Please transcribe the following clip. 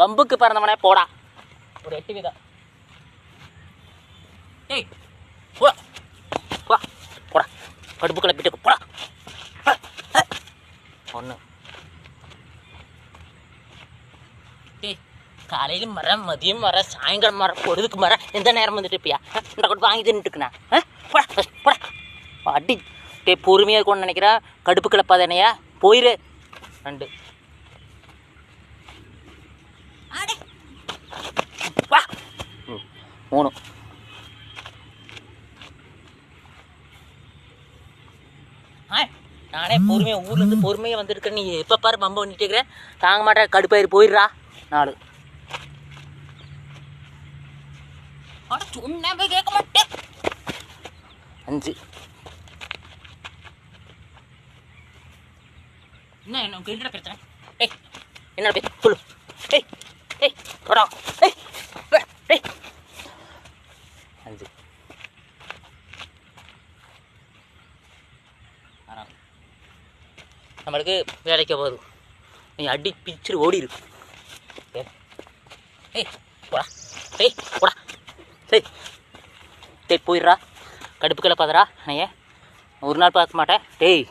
வம்புக்கு பிறந்தவனே போடா. ஒரு 8 வீதம். ஏய் போடா போடா போடா, கடுப்பு கிளப்பிட்டு போடா. ஒன்று டேய், காலையில் மரம், மதியம் மரம், சாயங்காலம் மரம், பொழுதுக்கு மரம், எந்த நேரம் வந்துட்டு இருப்பியா? இந்த கூட வாங்கி தின்னுட்டுக்குண்ணா. போடா போடா அடி. டே பொறுமையாக இருக்கும்னு நினைக்கிறேன். கடுப்பு கிளப்பாத என்னையா, போயிரு. 2 வா. 3 நானே பொறுமையாக ஊர்லேருந்து பொறுமையாக வந்துருக்கேன். நீ எப்போ பாரு பம்ப பண்ணிட்டு இருக்கிற, தாங்க மாட்டேன், கடுப்பாயிரு, போயிடுறா. 4 சொன்ன போய் கேட்க மாட்டேன். 5 என்ன கேள்விட பிரச்சனை? ஏய் என்ன போய் சொல்லு. ஏய் ஏய் போடா. ஏய் ஏய் 5 நம்மளுக்கு வேலைக்கு போகுது. நீ அடி பிச்சுரு ஓடிரு. ஏய் போடா. ஏய் போடா. சரி சரி போயிடுறா. கடுப்பு கிளப்பாதரா. நான் ஒரு நாள் பார்க்க மாட்டேன். டேய்